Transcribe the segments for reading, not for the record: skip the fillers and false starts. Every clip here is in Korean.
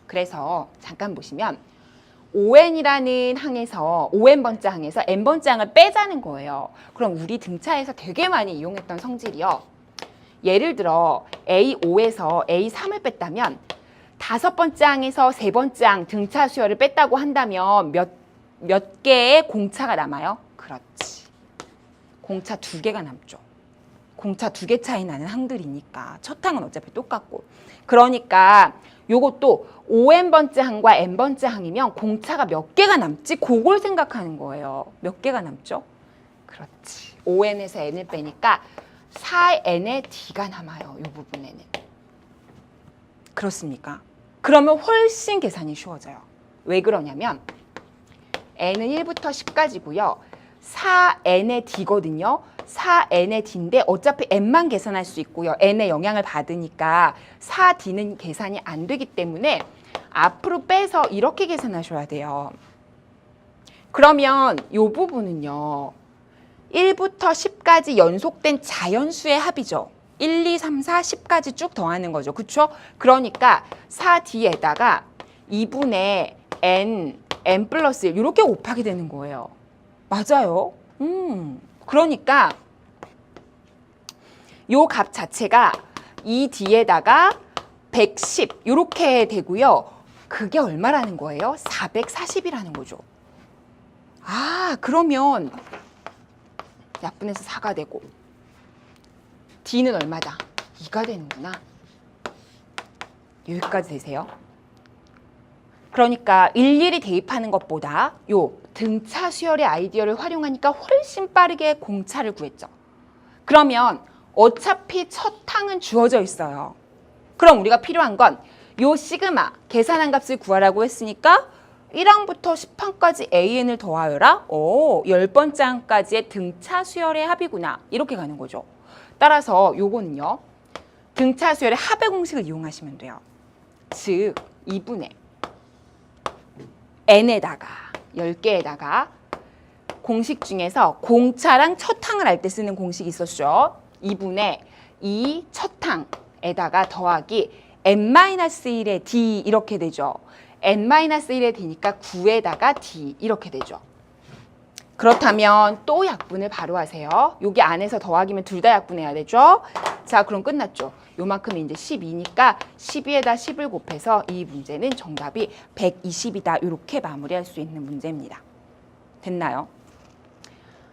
그래서 잠깐 보시면 ON이라는 항에서 ON번째 항에서 N번째 항을 빼자는 거예요. 그럼 우리 등차에서 되게 많이 이용했던 성질이요. 예를 들어 A5에서 A3을 뺐다면 5번째 항에서 3번째 항 등차 수열을 뺐다고 한다면 몇 개의 공차가 남아요? 그렇지. 공차 2개가 남죠. 공차 2개 차이 나는 항들이니까 첫 항은 어차피 똑같고. 그러니까 요것도 ON번째 항과 N번째 항이면 공차가 몇 개가 남지? 그걸 생각하는 거예요. 몇 개가 남죠? 그렇지. ON에서 N을 빼니까 4N의 D가 남아요. 이 부분에는. 그렇습니까? 그러면 훨씬 계산이 쉬워져요. 왜 그러냐면 N은 1부터 10까지고요. 4N의 D거든요. 4N의 D인데 어차피 N만 계산할 수 있고요. N의 영향을 받으니까 4D는 계산이 안 되기 때문에 앞으로 빼서 이렇게 계산하셔야 돼요. 그러면 이 부분은요. 1부터 10까지 연속된 자연수의 합이죠. 1, 2, 3, 4, 10까지 쭉 더하는 거죠. 그렇죠? 그러니까 4D에다가 2분의 N 플러스 1 이렇게 곱하게 되는 거예요. 맞아요. 그러니까 요 값 자체가 2D에다가 110 이렇게 되고요. 그게 얼마라는 거예요? 440이라는 거죠. 아, 그러면 약분해서 4가 되고 D는 얼마다? 2가 되는구나. 여기까지 되세요. 그러니까 일일이 대입하는 것보다 요 등차 수열의 아이디어를 활용하니까 훨씬 빠르게 공차를 구했죠. 그러면 어차피 첫 항은 주어져 있어요. 그럼 우리가 필요한 건 요 시그마 계산한 값을 구하라고 했으니까 1항부터 10항까지 AN을 더하여라. 10번째 항까지의 등차 수열의 합이구나. 이렇게 가는 거죠. 따라서 요거는요. 등차 수열의 합의 공식을 이용하시면 돼요. 즉 2분의 N에다가 10개에다가 공식 중에서 공차랑 첫 항을 알 때 쓰는 공식이 있었죠. 2분의 2 첫 항에다가 더하기 N-1의 D 이렇게 되죠. N-1의 D니까 9에다가 D 이렇게 되죠. 그렇다면 또 약분을 바로 하세요. 여기 안에서 더하기면 둘 다 약분해야 되죠. 자, 그럼 끝났죠. 요만큼이 이제 12니까 12에다 10을 곱해서 이 문제는 정답이 120이다. 이렇게 마무리할 수 있는 문제입니다. 됐나요?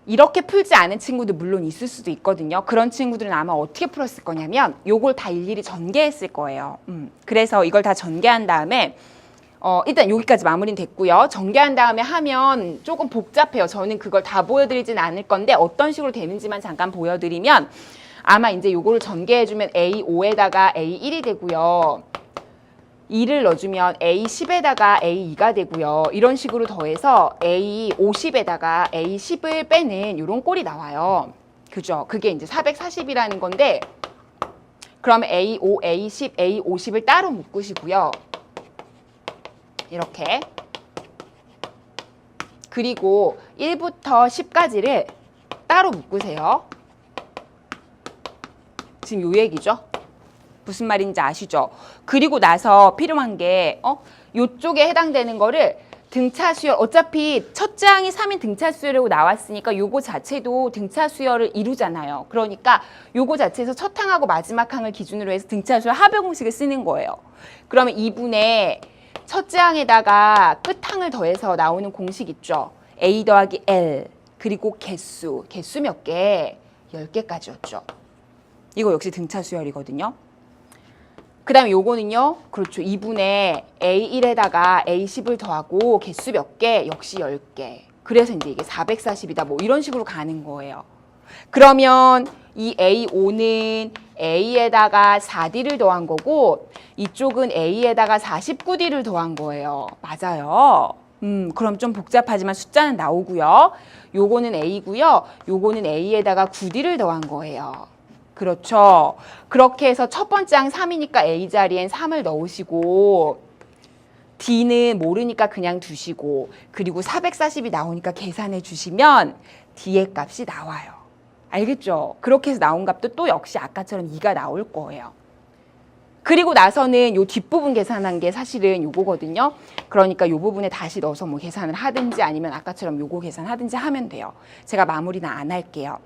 이렇게 풀지 않은 친구도 물론 있을 수도 있거든요. 그런 친구들은 아마 어떻게 풀었을 거냐면 요걸 다 일일이 전개했을 거예요. 그래서 이걸 다 전개한 다음에 일단 여기까지 마무리는 됐고요. 전개한 다음에 하면 조금 복잡해요. 저는 그걸 다 보여드리진 않을 건데 어떤 식으로 되는지만 잠깐 보여드리면 아마 이제 요거를 전개해주면 A5에다가 A1이 되고요. 2를 넣어주면 A10에다가 A2가 되고요. 이런 식으로 더해서 A50에다가 A10을 빼는 이런 꼴이 나와요. 그죠? 그게 이제 440이라는 건데 그러면 A5, A10, A50을 따로 묶으시고요. 이렇게. 그리고 1부터 10까지를 따로 묶으세요. 지금 요 얘기죠? 무슨 말인지 아시죠? 그리고 나서 필요한 게 요쪽에 해당되는 거를 등차 수열, 어차피 첫째 항이 3인 등차 수열이라고 나왔으니까 요거 자체도 등차 수열을 이루잖아요. 그러니까 요거 자체에서 첫 항하고 마지막 항을 기준으로 해서 등차 수열 합의 공식을 쓰는 거예요. 그러면 2분의 첫째 항에다가 끝 항을 더해서 나오는 공식 있죠? A 더하기 L 그리고 개수 몇 개? 10개까지였죠. 이거 역시 등차 수열이거든요. 그 다음에 요거는요. 그렇죠. 2분의 A1에다가 A10을 더하고 개수 몇 개? 역시 10개. 그래서 이제 이게 440이다. 뭐 이런 식으로 가는 거예요. 그러면 이 A5는 A에다가 4D를 더한 거고 이쪽은 A에다가 49D를 더한 거예요. 맞아요. 그럼 좀 복잡하지만 숫자는 나오고요. 요거는 A고요. 요거는 A에다가 9D를 더한 거예요. 그렇죠. 그렇게 해서 첫 번째 항 3이니까 A 자리엔 3을 넣으시고 D는 모르니까 그냥 두시고 그리고 440이 나오니까 계산해 주시면 D의 값이 나와요. 알겠죠? 그렇게 해서 나온 값도 또 역시 아까처럼 2가 나올 거예요. 그리고 나서는 요 뒷부분 계산한 게 사실은 요거거든요. 그러니까 요 부분에 다시 넣어서 뭐 계산을 하든지 아니면 아까처럼 요거 계산하든지 하면 돼요. 제가 마무리는 안 할게요.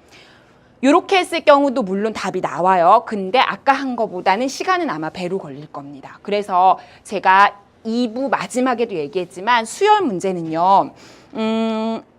요렇게 했을 경우도 물론 답이 나와요. 근데 아까 한 거보다는 시간은 아마 배로 걸릴 겁니다. 그래서 제가 2부 마지막에도 얘기했지만 수열 문제는요.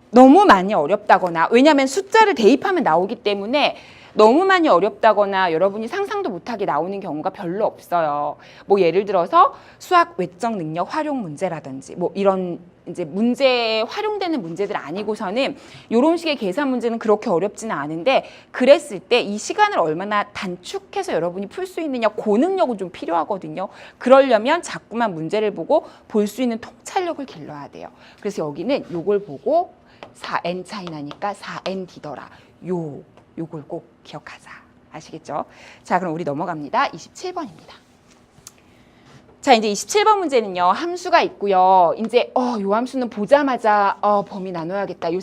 너무 많이 어렵다거나 왜냐하면 숫자를 대입하면 나오기 때문에 너무 많이 어렵다거나 여러분이 상상도 못하게 나오는 경우가 별로 없어요. 뭐 예를 들어서 수학 외적 능력 활용 문제라든지 뭐 이런 이제 문제에 활용되는 문제들 아니고서는 이런 식의 계산 문제는 그렇게 어렵지는 않은데 그랬을 때 이 시간을 얼마나 단축해서 여러분이 풀 수 있느냐 그 능력은 좀 필요하거든요. 그러려면 자꾸만 문제를 보고 볼 수 있는 통찰력을 길러야 돼요. 그래서 여기는 요걸 보고 4n 차이 나니까 4n 디더라. 요걸 꼭 기억하자. 아시겠죠? 자, 그럼 우리 넘어갑니다. 27번입니다. 자, 이제 27번 문제는요. 함수가 있고요. 이제 요 함수는 보자마자 범위 나눠야겠다. 요